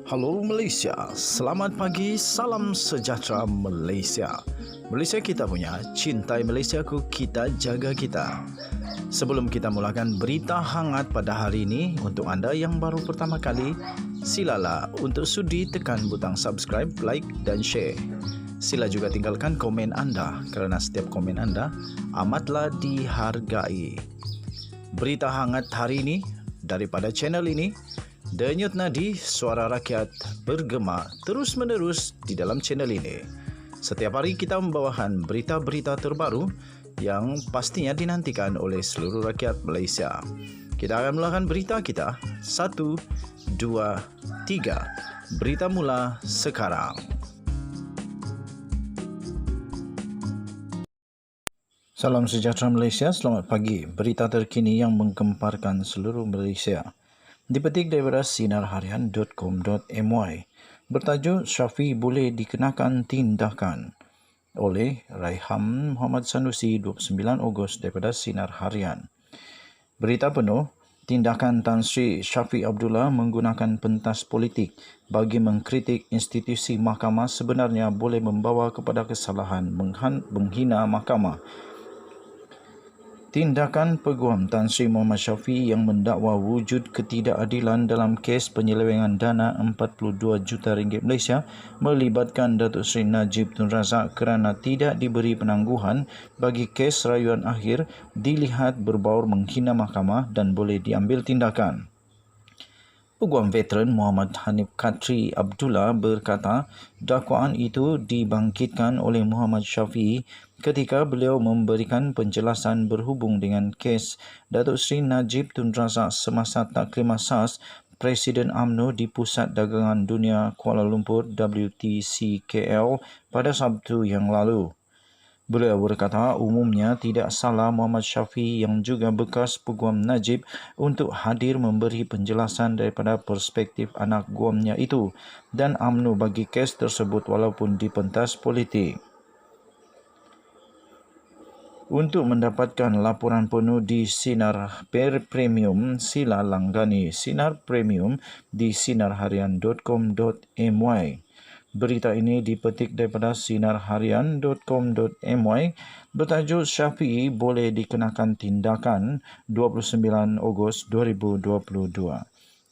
Halo Malaysia, selamat pagi, salam sejahtera Malaysia. Malaysia kita punya, cintai Malaysiaku, kita jaga kita. Sebelum kita mulakan berita hangat pada hari ini, untuk anda yang baru pertama kali, silalah untuk sudi tekan butang subscribe, like dan share. Sila juga tinggalkan komen anda kerana setiap komen anda amatlah dihargai. Berita hangat hari ini daripada channel ini, Denyut nadi suara rakyat bergema terus-menerus di dalam channel ini. Setiap hari kita membawakan berita-berita terbaru yang pastinya dinantikan oleh seluruh rakyat Malaysia. Kita akan mulakan berita kita. 1, 2, 3. Berita mula sekarang. Salam sejahtera Malaysia, selamat pagi. Berita terkini yang menggemparkan seluruh Malaysia dipetik daripada sinarharian.com.my. Bertajuk Syafiee boleh dikenakan tindakan oleh Raihan Muhammad Sanusi 29 Ogos daripada Sinar Harian. Berita penuh, tindakan Tan Sri Shafie Abdullah menggunakan pentas politik bagi mengkritik institusi mahkamah sebenarnya boleh membawa kepada kesalahan menghina mahkamah. Tindakan Peguam Tan Sri Muhammad Shafie yang mendakwa wujud ketidakadilan dalam kes penyelewengan dana RM42 juta Malaysia melibatkan Datuk Seri Najib Tun Razak kerana tidak diberi penangguhan bagi kes rayuan akhir dilihat berbaur menghina mahkamah dan boleh diambil tindakan. Peguam veteran Muhammad Hanif Khatri Abdullah berkata dakwaan itu dibangkitkan oleh Muhammad Shafie ketika beliau memberikan penjelasan berhubung dengan kes Datuk Seri Najib Tun Razak semasa taklim asas Presiden UMNO di Pusat Dagangan Dunia Kuala Lumpur WTC KL pada Sabtu yang lalu. Beliau berkata umumnya tidak salah Muhammad Shafie yang juga bekas Peguam Najib untuk hadir memberi penjelasan daripada perspektif anak guamnya itu dan UMNO bagi kes tersebut walaupun di pentas politik. Untuk mendapatkan laporan penuh di Sinar Premium, sila langgani Sinar Premium di sinarharian.com.my. Berita ini dipetik daripada sinarharian.com.my bertajuk Syafiee boleh dikenakan tindakan 29 Ogos 2022.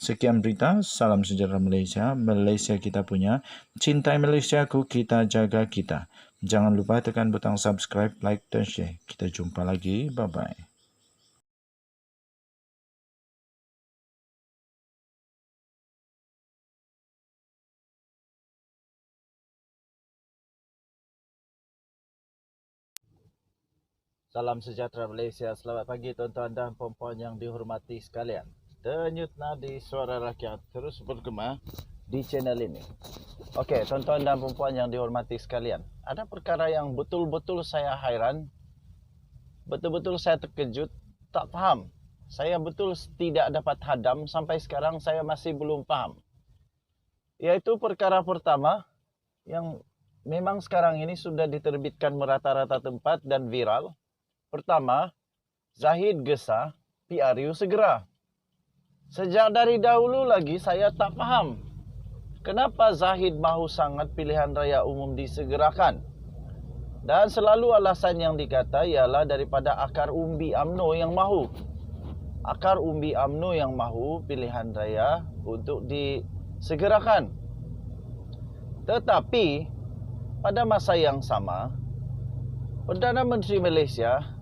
Sekian berita, salam sejahtera Malaysia, Malaysia kita punya, cintai Malaysiaku, kita jaga kita. Jangan lupa tekan butang subscribe, like dan share. Kita jumpa lagi, bye-bye. Salam sejahtera Malaysia. Selamat pagi tuan-tuan dan puan-puan yang dihormati sekalian. Denyut nadi suara rakyat terus bergema di channel ini. Okey, tuan-tuan dan puan-puan yang dihormati sekalian. Ada perkara yang betul-betul saya hairan. Betul-betul saya terkejut, tak faham. Saya betul tidak dapat hadam sampai sekarang saya masih belum faham. Iaitu perkara pertama yang memang sekarang ini sudah diterbitkan merata-rata tempat dan viral. Pertama, Zahid Gesa, PRU segera. Sejak dari dahulu lagi saya tak faham. Kenapa Zahid mahu sangat pilihan raya umum disegerakan? Dan selalu alasan yang dikata ialah daripada akar umbi UMNO yang mahu. Akar umbi UMNO yang mahu pilihan raya untuk disegerakan. Tetapi, pada masa yang sama, Perdana Menteri Malaysia,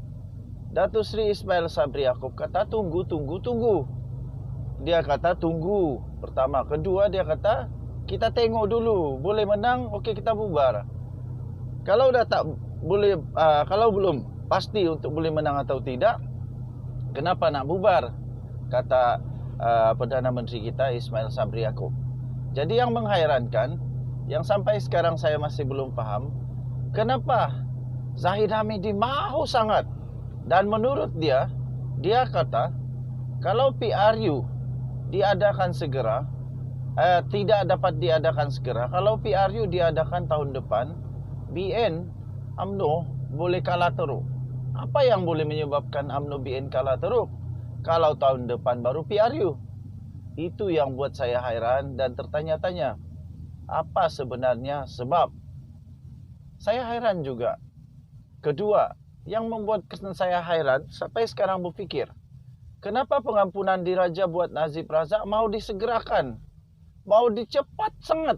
Datuk Seri Ismail Sabri Yaakob kata tunggu. Dia kata tunggu. Pertama. Kedua dia kata kita tengok dulu. Boleh menang, okey kita bubar. Kalau dah tak boleh, kalau belum pasti untuk boleh menang atau tidak, kenapa nak bubar? Kata Perdana Menteri kita Ismail Sabri Yaakob. Jadi yang menghairankan, yang sampai sekarang saya masih belum faham, kenapa Zahid Hamidi mahu sangat. Dan menurut dia kata kalau PRU diadakan segera, tidak dapat diadakan segera. Kalau PRU diadakan tahun depan, BN UMNO boleh kalah teruk. Apa yang boleh menyebabkan UMNO BN kalah teruk? Kalau tahun depan baru PRU. Itu yang buat saya hairan dan tertanya-tanya, apa sebenarnya sebab? Saya hairan juga. Kedua, yang membuat saya hairan sampai sekarang berfikir, kenapa pengampunan diraja buat Najib Razak mau disegerakan? Mau dicepat sangat.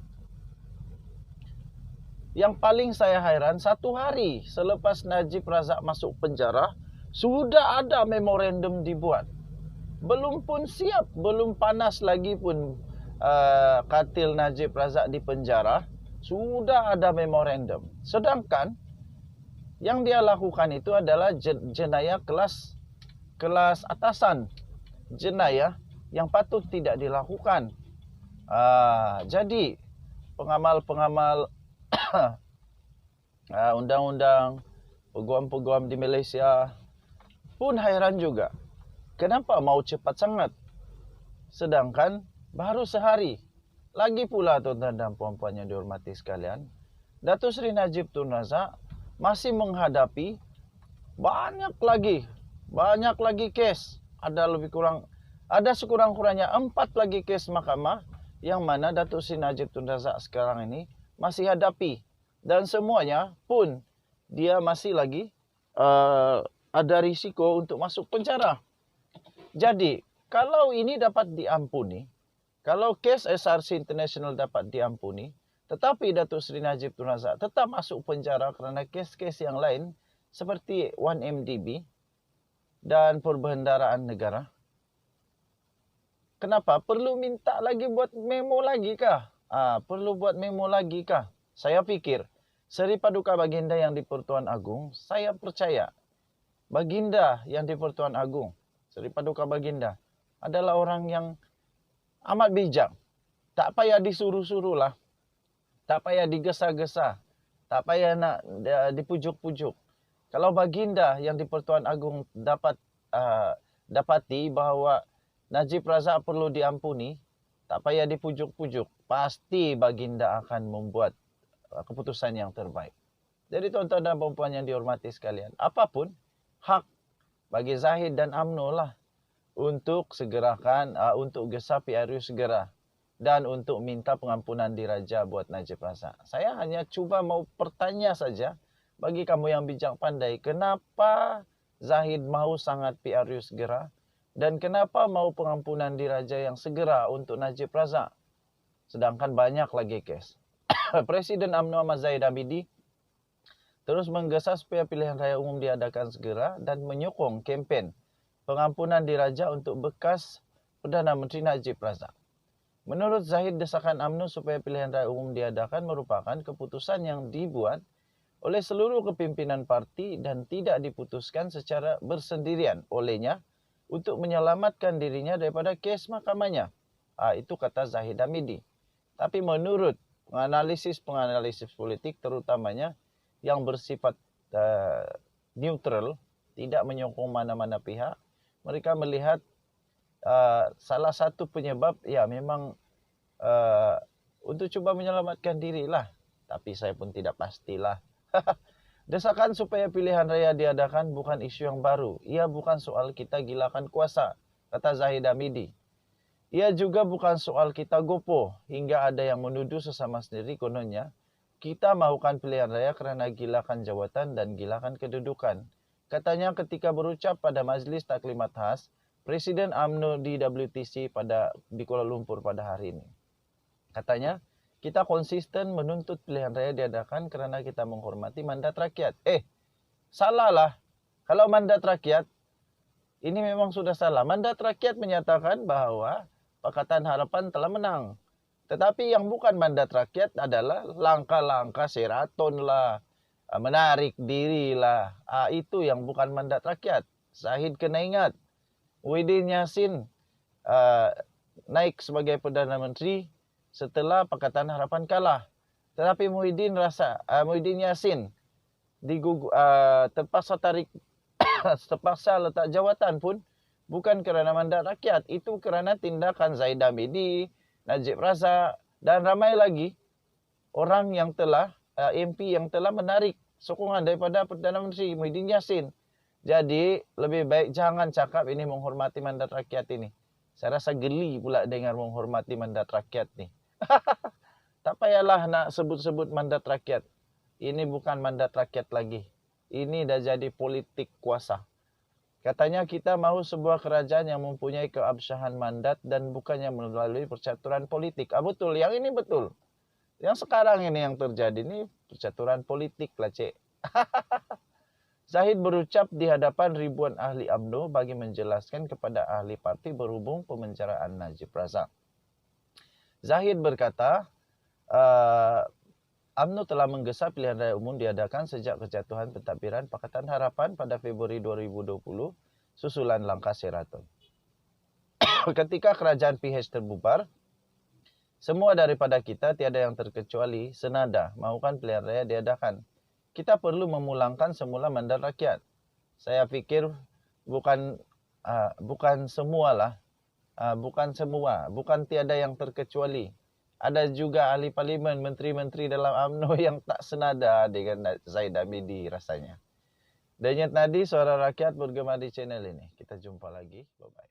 Yang paling saya hairan, 1 hari selepas Najib Razak masuk penjara, sudah ada memorandum dibuat. Belum pun siap, belum panas lagi pun katil Najib Razak di penjara, sudah ada memorandum. Sedangkan yang dia lakukan itu adalah jenayah kelas atasan, jenayah yang patut tidak dilakukan. Jadi pengamal-pengamal undang-undang, peguam-peguam di Malaysia pun hairan juga. Kenapa mau cepat sangat? Sedangkan baru sehari. Lagi pula tuan-tuan dan puan-puan yang dihormati sekalian, Datuk Seri Najib Tun Razak masih menghadapi banyak lagi kes. Ada sekurang-kurangnya 4 lagi kes mahkamah yang mana Datuk Seri Najib Tun Razak sekarang ini masih hadapi, dan semuanya pun dia masih lagi ada risiko untuk masuk penjara. Jadi kalau ini dapat diampuni, kalau kes SRC International dapat diampuni, tetapi Datuk Seri Najib Tun Razak tetap masuk penjara kerana kes-kes yang lain seperti 1MDB dan perbendaharaan negara. Kenapa? Perlu minta lagi buat memo lagi kah? Perlu buat memo lagi kah? Saya fikir Seri Paduka Baginda yang di Pertuan Agong, saya percaya Baginda yang di Pertuan Agong, Seri Paduka Baginda adalah orang yang amat bijak. Tak payah disuruh-suruh lah. Tak payah digesa-gesa. Tak payah nak dipujuk-pujuk. Kalau Baginda yang di Pertuan Agong dapati bahawa Najib Razak perlu diampuni, tak payah dipujuk-pujuk. Pasti Baginda akan membuat keputusan yang terbaik. Jadi tuan-tuan dan puan-puan yang dihormati sekalian, apapun hak bagi Zahid dan UMNO lah untuk segerakan, untuk gesah PRU segera dan untuk minta pengampunan diraja buat Najib Razak. Saya hanya cuba mau bertanya saja bagi kamu yang bijak pandai, kenapa Zahid mahu sangat PRU segera dan kenapa mahu pengampunan diraja yang segera untuk Najib Razak, sedangkan banyak lagi kes. Presiden UMNO Ahmad Zahid Hamidi terus menggesa supaya pilihan raya umum diadakan segera dan menyokong kempen pengampunan diraja untuk bekas Perdana Menteri Najib Razak. Menurut Zahid, desakan UMNO supaya pilihan raya umum diadakan merupakan keputusan yang dibuat oleh seluruh kepimpinan parti dan tidak diputuskan secara bersendirian olehnya untuk menyelamatkan dirinya daripada kes mahkamahnya. Itu kata Zahid Hamidi. Tapi menurut penganalisis politik terutamanya yang bersifat neutral, tidak menyokong mana-mana pihak, mereka melihat salah satu penyebab ya memang untuk cuba menyelamatkan diri lah. Tapi saya pun tidak pastilah. Desakan supaya pilihan raya diadakan bukan isu yang baru. Ia bukan soal kita gilakan kuasa, kata Zahid Hamidi. Ia juga bukan soal kita gopoh hingga ada yang menuduh sesama sendiri kononnya kita mahukan pilihan raya kerana gilakan jawatan dan gilakan kedudukan. Katanya ketika berucap pada Majlis Taklimat Khas Presiden UMNO di WTC di Kuala Lumpur pada hari ini. Katanya, kita konsisten menuntut pilihan raya diadakan kerana kita menghormati mandat rakyat. Salah lah. Kalau mandat rakyat, ini memang sudah salah. Mandat rakyat menyatakan bahawa Pakatan Harapan telah menang. Tetapi yang bukan mandat rakyat adalah langkah-langkah Sheraton lah, menarik diri lah. Itu yang bukan mandat rakyat. Zahid kena ingat, Muhyiddin Yassin naik sebagai Perdana Menteri setelah Pakatan Harapan kalah. Tetapi Muhyiddin Yassin terpaksa letak jawatan pun bukan kerana mandat rakyat. Itu kerana tindakan Zahid Hamidi, Najib Razak dan ramai lagi orang yang telah MP yang telah menarik sokongan daripada Perdana Menteri Muhyiddin Yassin. Jadi lebih baik jangan cakap ini menghormati mandat rakyat ini. Saya rasa geli pula dengar menghormati mandat rakyat nih. Tak payahlah nak sebut-sebut mandat rakyat. Ini bukan mandat rakyat lagi. Ini dah jadi politik kuasa. Katanya kita mahu sebuah kerajaan yang mempunyai keabsahan mandat dan bukannya melalui percaturan politik. Betul, yang ini betul. Yang sekarang ini yang terjadi ini percaturan politik lah, Cik. Zahid berucap di hadapan ribuan ahli UMNO bagi menjelaskan kepada ahli parti berhubung pemenjaraan Najib Razak. Zahid berkata, UMNO telah menggesa pilihan raya umum diadakan sejak kejatuhan pentadbiran Pakatan Harapan pada Februari 2020 susulan langkah Sheraton. Ketika kerajaan PH terbubar, semua daripada kita tiada yang terkecuali senada mahukan pilihan raya diadakan. Kita perlu memulangkan semula mandat rakyat. Saya fikir bukan semua, bukan tiada yang terkecuali. Ada juga ahli parlimen, menteri-menteri dalam UMNO yang tak senada dengan Zaid Hamidi rasanya. Denyut nadi suara rakyat bergema di channel ini. Kita jumpa lagi. Bye-bye.